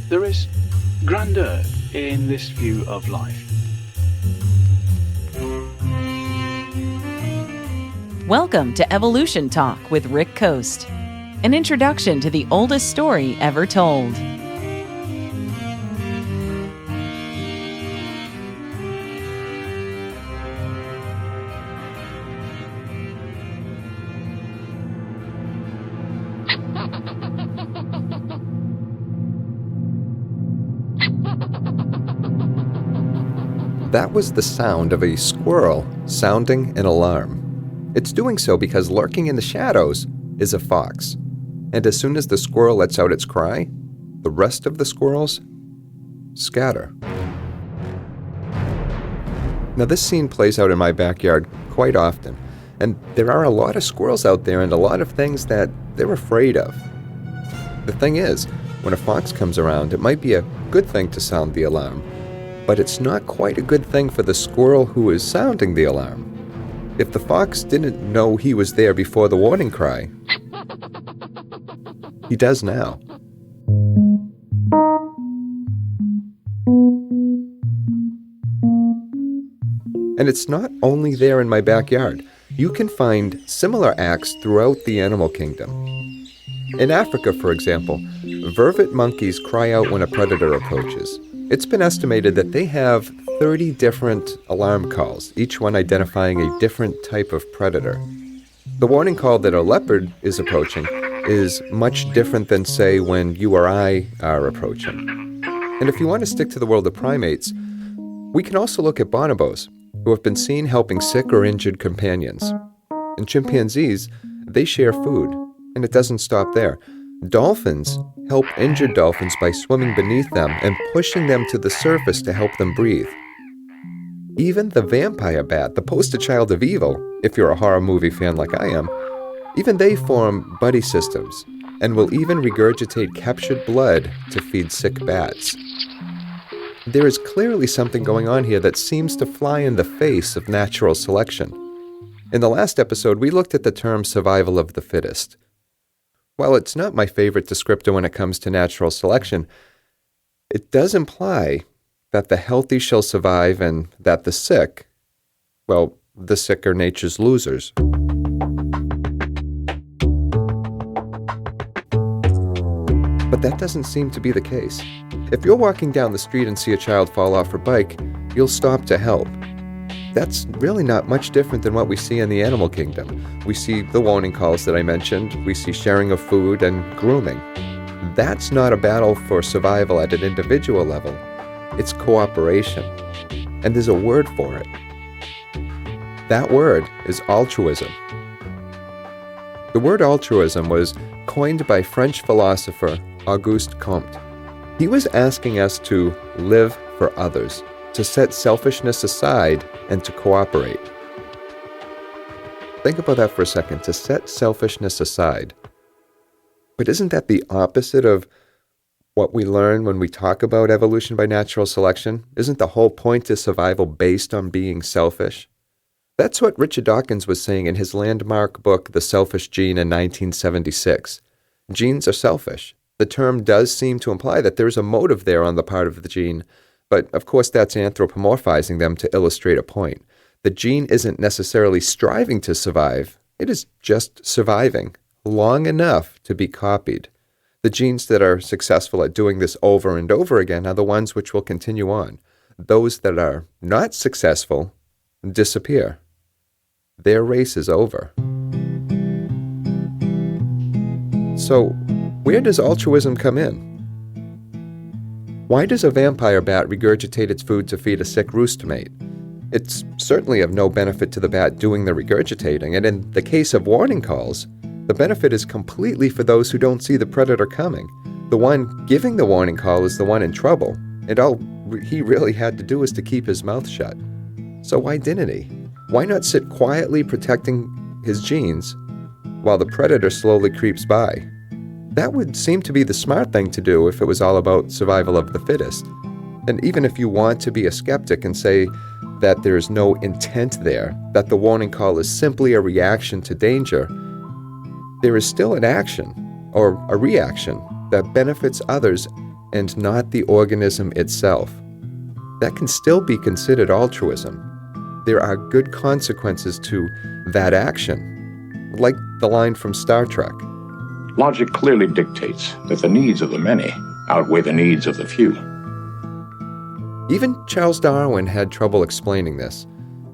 There is grandeur in this view of life. Welcome to Evolution Talk with Rick Coast, an introduction to the oldest story ever told. That was the sound of a squirrel sounding an alarm. It's doing so because lurking in the shadows is a fox. And as soon as the squirrel lets out its cry, the rest of the squirrels scatter. Now this scene plays out in my backyard quite often, and there are a lot of squirrels out there and a lot of things that they're afraid of. The thing is, when a fox comes around, it might be a good thing to sound the alarm, but it's not quite a good thing for the squirrel who is sounding the alarm. If the fox didn't know he was there before the warning cry, he does now. And it's not only there in my backyard. You can find similar acts throughout the animal kingdom. In Africa, for example, vervet monkeys cry out when a predator approaches. It's been estimated that they have 30 different alarm calls, each one identifying a different type of predator. The warning call that a leopard is approaching is much different than, say, when you or I are approaching. And if you want to stick to the world of primates, we can also look at bonobos, who have been seen helping sick or injured companions. And chimpanzees, they share food, and it doesn't stop there. Dolphins help injured dolphins by swimming beneath them and pushing them to the surface to help them breathe. Even the vampire bat, the poster child of evil, if you're a horror movie fan like I am, even they form buddy systems and will even regurgitate captured blood to feed sick bats. There is clearly something going on here that seems to fly in the face of natural selection. In the last episode, we looked at the term survival of the fittest. While it's not my favorite descriptor when it comes to natural selection, it does imply that the healthy shall survive and that the sick, well, the sick are nature's losers. But that doesn't seem to be the case. If you're walking down the street and see a child fall off her bike, you'll stop to help. That's really not much different than what we see in the animal kingdom. We see the warning calls that I mentioned, we see sharing of food and grooming. That's not a battle for survival at an individual level. It's cooperation. And there's a word for it. That word is altruism. The word altruism was coined by French philosopher Auguste Comte. He was asking us to live for others, to set selfishness aside and to cooperate. Think about that for a second, to set selfishness aside. But isn't that the opposite of what we learn when we talk about evolution by natural selection? Isn't the whole point of survival based on being selfish? That's what Richard Dawkins was saying in his landmark book, The Selfish Gene, in 1976. Genes are selfish. The term does seem to imply that there's a motive there on the part of the gene, but of course that's anthropomorphizing them to illustrate a point. The gene isn't necessarily striving to survive, it is just surviving long enough to be copied. The genes that are successful at doing this over and over again are the ones which will continue on. Those that are not successful disappear. Their race is over. So, where does altruism come in? Why does a vampire bat regurgitate its food to feed a sick rooster mate? It's certainly of no benefit to the bat doing the regurgitating, and in the case of warning calls, the benefit is completely for those who don't see the predator coming. The one giving the warning call is the one in trouble, and all he really had to do was to keep his mouth shut. So why didn't he? Why not sit quietly protecting his genes while the predator slowly creeps by? That would seem to be the smart thing to do if it was all about survival of the fittest. And even if you want to be a skeptic and say that there is no intent there, that the warning call is simply a reaction to danger, there is still an action or a reaction that benefits others and not the organism itself. That can still be considered altruism. There are good consequences to that action, like the line from Star Trek. Logic clearly dictates that the needs of the many outweigh the needs of the few. Even Charles Darwin had trouble explaining this.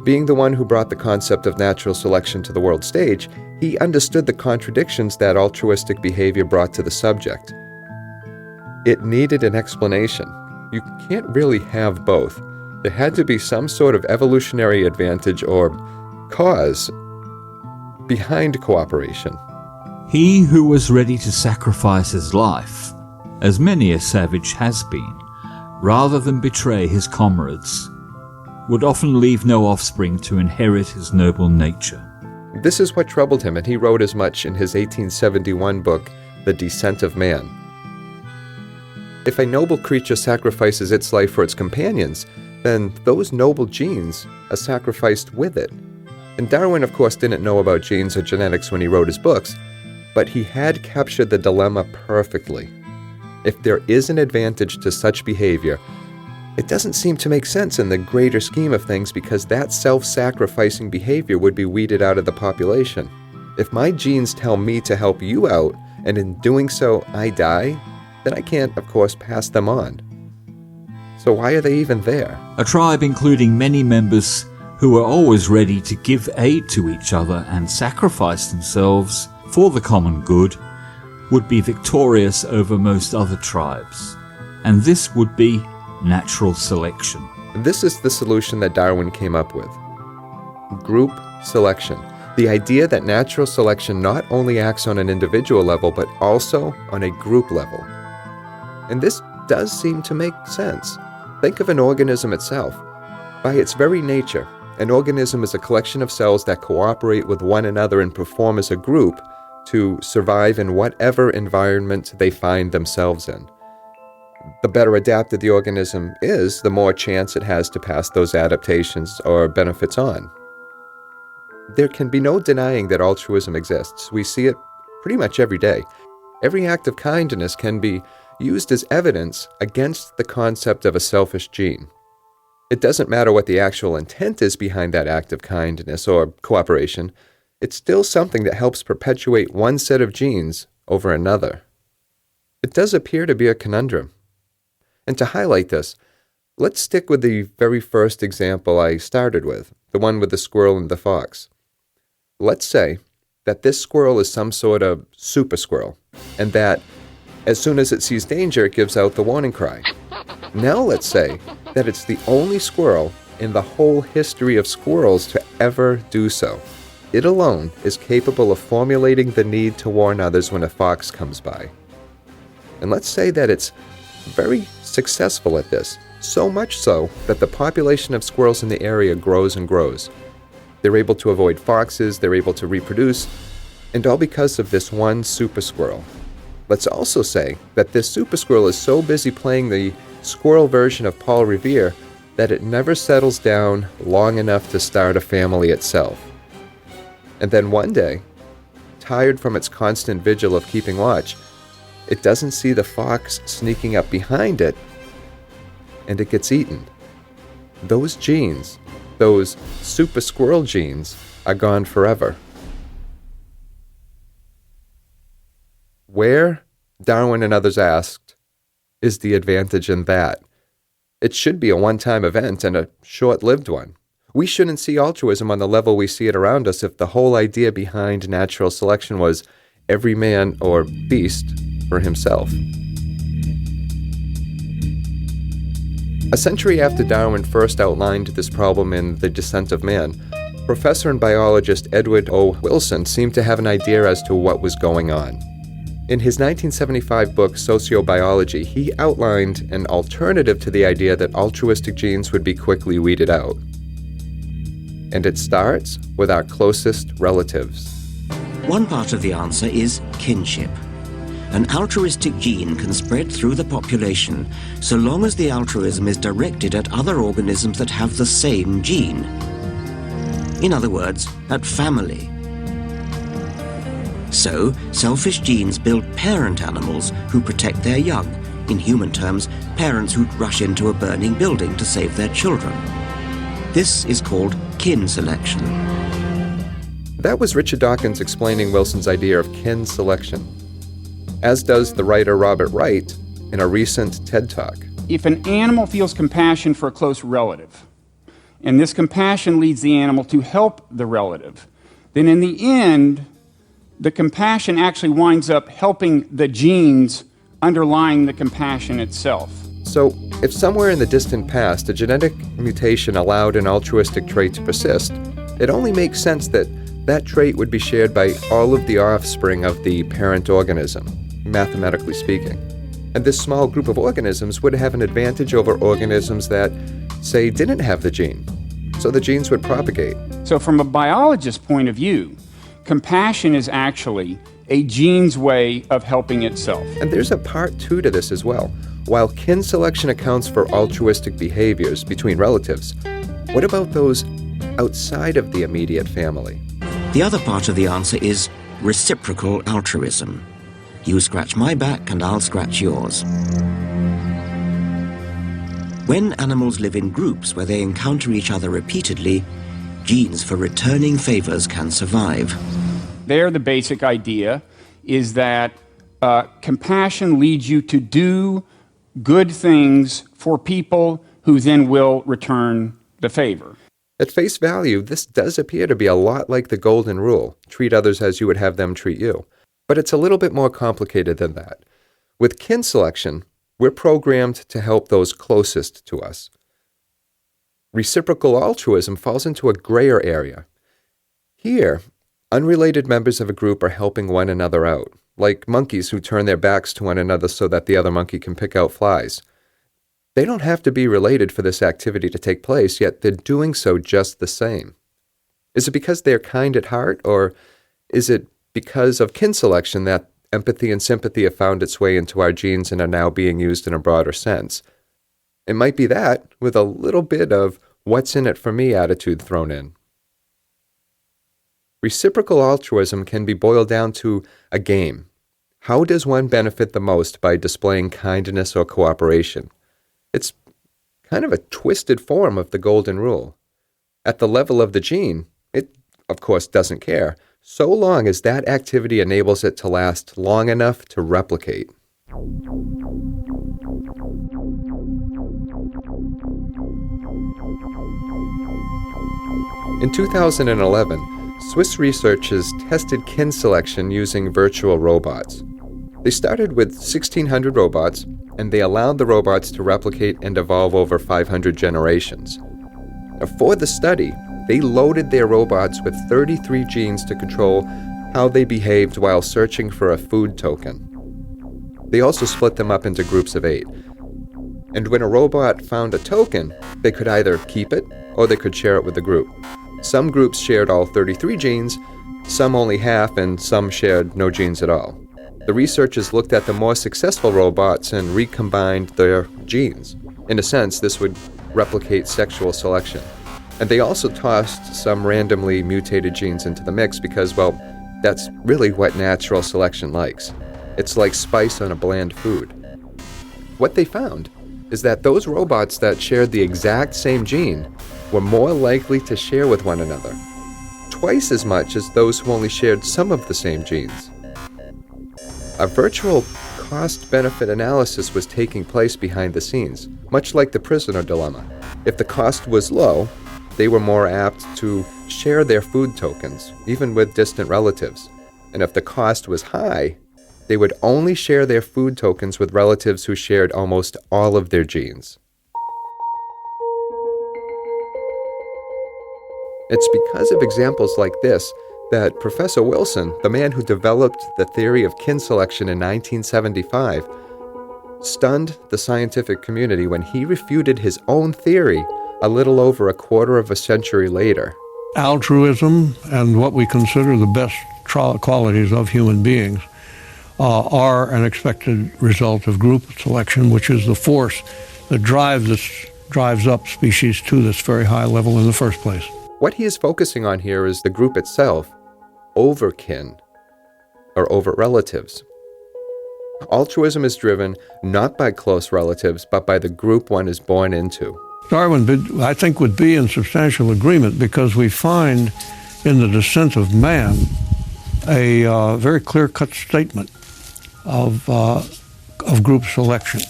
Being the one who brought the concept of natural selection to the world stage, he understood the contradictions that altruistic behavior brought to the subject. It needed an explanation. You can't really have both. There had to be some sort of evolutionary advantage or cause behind cooperation. He who was ready to sacrifice his life, as many a savage has been, rather than betray his comrades, would often leave no offspring to inherit his noble nature. This is what troubled him, and he wrote as much in his 1871 book, The Descent of Man. If a noble creature sacrifices its life for its companions, then those noble genes are sacrificed with it. And Darwin, of course, didn't know about genes or genetics when he wrote his books, but he had captured the dilemma perfectly. If there is an advantage to such behavior, it doesn't seem to make sense in the greater scheme of things because that self-sacrificing behavior would be weeded out of the population. If my genes tell me to help you out, and in doing so I die, then I can't, of course, pass them on. So why are they even there? A tribe including many members who are always ready to give aid to each other and sacrifice themselves for the common good would be victorious over most other tribes. And this would be natural selection. This is the solution that Darwin came up with. Group selection. The idea that natural selection not only acts on an individual level, but also on a group level. And this does seem to make sense. Think of an organism itself. By its very nature, an organism is a collection of cells that cooperate with one another and perform as a group to survive in whatever environment they find themselves in. The better adapted the organism is, the more chance it has to pass those adaptations or benefits on. There can be no denying that altruism exists. We see it pretty much every day. Every act of kindness can be used as evidence against the concept of a selfish gene. It doesn't matter what the actual intent is behind that act of kindness or cooperation, it's still something that helps perpetuate one set of genes over another. It does appear to be a conundrum. And to highlight this, let's stick with the very first example I started with, the one with the squirrel and the fox. Let's say that this squirrel is some sort of super squirrel, and that as soon as it sees danger, it gives out the warning cry. Now let's say that it's the only squirrel in the whole history of squirrels to ever do so. It alone is capable of formulating the need to warn others when a fox comes by. And let's say that it's very successful at this, so much so that the population of squirrels in the area grows and grows. They're able to avoid foxes, they're able to reproduce, and all because of this one super squirrel. Let's also say that this super squirrel is so busy playing the squirrel version of Paul Revere that it never settles down long enough to start a family itself. And then one day, tired from its constant vigil of keeping watch, it doesn't see the fox sneaking up behind it, and it gets eaten. Those genes, those super squirrel genes, are gone forever. Where, Darwin and others asked, is the advantage in that? It should be a one-time event and a short-lived one. We shouldn't see altruism on the level we see it around us if the whole idea behind natural selection was every man or beast for himself. A century after Darwin first outlined this problem in The Descent of Man, professor and biologist Edward O. Wilson seemed to have an idea as to what was going on. In his 1975 book, Sociobiology, he outlined an alternative to the idea that altruistic genes would be quickly weeded out. And it starts with our closest relatives. One part of the answer is kinship. An altruistic gene can spread through the population so long as the altruism is directed at other organisms that have the same gene. In other words, at family. So, selfish genes build parent animals who protect their young, In human terms, parents who'd rush into a burning building to save their children. This is called kin selection. That was Richard Dawkins explaining Wilson's idea of kin selection, as does the writer Robert Wright in a recent TED Talk. If an animal feels compassion for a close relative, and this compassion leads the animal to help the relative, then in the end, the compassion actually winds up helping the genes underlying the compassion itself. So, if somewhere in the distant past a genetic mutation allowed an altruistic trait to persist, it only makes sense that that trait would be shared by all of the offspring of the parent organism, mathematically speaking. And this small group of organisms would have an advantage over organisms that, say, didn't have the gene. So the genes would propagate. So from a biologist's point of view, compassion is actually a gene's way of helping itself. And there's a part 2 to this as well. While kin selection accounts for altruistic behaviors between relatives, what about those outside of the immediate family? The other part of the answer is reciprocal altruism. You scratch my back and I'll scratch yours. When animals live in groups where they encounter each other repeatedly, genes for returning favors can survive. There, the basic idea is that compassion leads you to do good things for people who then will return the favor. At face value, this does appear to be a lot like the golden rule, treat others as you would have them treat you. But it's a little bit more complicated than that. With kin selection, we're programmed to help those closest to us. Reciprocal altruism falls into a grayer area. Here, unrelated members of a group are helping one another out, like monkeys who turn their backs to one another so that the other monkey can pick out flies. They don't have to be related for this activity to take place, yet they're doing so just the same. Is it because they're kind at heart, or is it because of kin selection that empathy and sympathy have found its way into our genes and are now being used in a broader sense? It might be that, with a little bit of what's in it for me attitude thrown in. Reciprocal altruism can be boiled down to a game. How does one benefit the most by displaying kindness or cooperation? It's kind of a twisted form of the golden rule. At the level of the gene, it, of course, doesn't care, so long as that activity enables it to last long enough to replicate. In 2011, Swiss researchers tested kin selection using virtual robots. They started with 1,600 robots, and they allowed the robots to replicate and evolve over 500 generations. For the study, they loaded their robots with 33 genes to control how they behaved while searching for a food token. They also split them up into groups of 8. And when a robot found a token, they could either keep it or they could share it with the group. Some groups shared all 33 genes, some only half, and some shared no genes at all. The researchers looked at the more successful robots and recombined their genes. In a sense, this would replicate sexual selection. And they also tossed some randomly mutated genes into the mix because, well, that's really what natural selection likes. It's like spice on a bland food. What they found is that those robots that shared the exact same gene were more likely to share with one another, twice as much as those who only shared some of the same genes. A virtual cost-benefit analysis was taking place behind the scenes, much like the prisoner dilemma. If the cost was low, they were more apt to share their food tokens, even with distant relatives. And if the cost was high, they would only share their food tokens with relatives who shared almost all of their genes. It's because of examples like this that Professor Wilson, the man who developed the theory of kin selection in 1975, stunned the scientific community when he refuted his own theory a little over a quarter of a century later. Altruism and what we consider the best qualities of human beings are an expected result of group selection, which is the force that drives up species to this very high level in the first place. What he is focusing on here is the group itself, over kin, or over relatives. Altruism is driven not by close relatives, but by the group one is born into. Darwin, I think, would be in substantial agreement because we find in the Descent of Man a very clear-cut statement of group selection.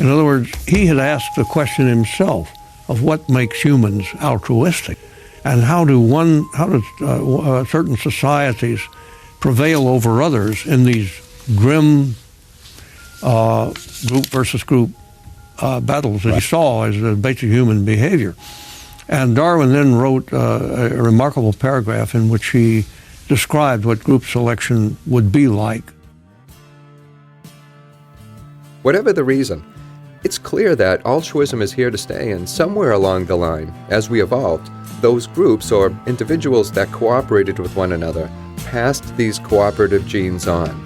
In other words, he had asked the question himself of what makes humans altruistic, and how do certain societies prevail over others in these grim group versus group battles that he saw as a basic human behavior. And Darwin then wrote a remarkable paragraph in which he described what group selection would be like. Whatever the reason, it's clear that altruism is here to stay, and somewhere along the line, as we evolved, those groups or individuals that cooperated with one another passed these cooperative genes on.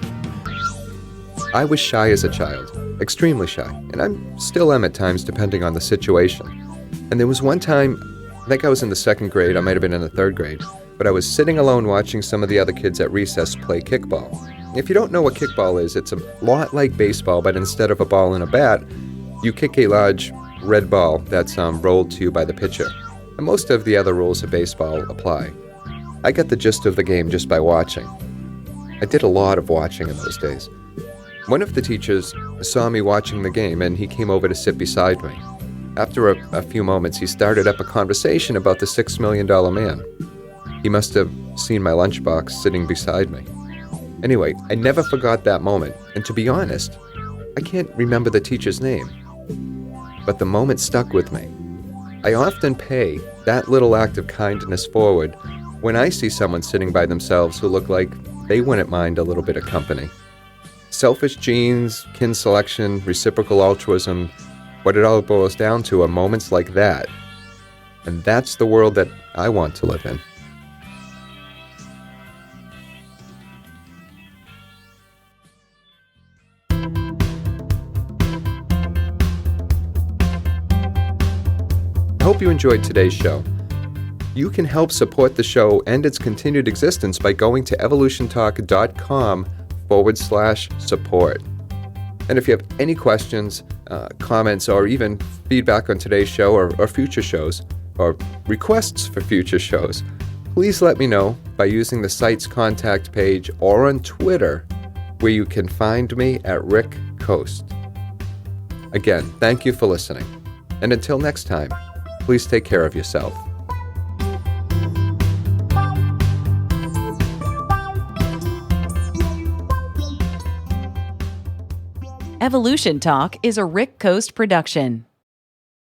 I was shy as a child, extremely shy, and I still am at times depending on the situation. And there was one time, I think I was in the 2nd grade, I might have been in the 3rd grade, but I was sitting alone watching some of the other kids at recess play kickball. If you don't know what kickball is, it's a lot like baseball, but instead of a ball and a bat, you kick a large red ball that's rolled to you by the pitcher. And most of the other rules of baseball apply. I got the gist of the game just by watching. I did a lot of watching in those days. One of the teachers saw me watching the game, and he came over to sit beside me. After a few moments, he started up a conversation about the $6 million man. He must have seen my lunchbox sitting beside me. Anyway, I never forgot that moment, and to be honest, I can't remember the teacher's name. But the moment stuck with me. I often pay that little act of kindness forward when I see someone sitting by themselves who look like they wouldn't mind a little bit of company. Selfish genes, kin selection, reciprocal altruism, what it all boils down to are moments like that. And that's the world that I want to live in. I hope you enjoyed today's show. You can help support the show and its continued existence by going to evolutiontalk.com/support. And if you have any questions, comments, or even feedback on today's show or future shows, or requests for future shows, please let me know by using the site's contact page or on Twitter, where you can find me at Rick Coast. Again, thank you for listening. And until next time, please take care of yourself. Evolution Talk is a Rick Coast production.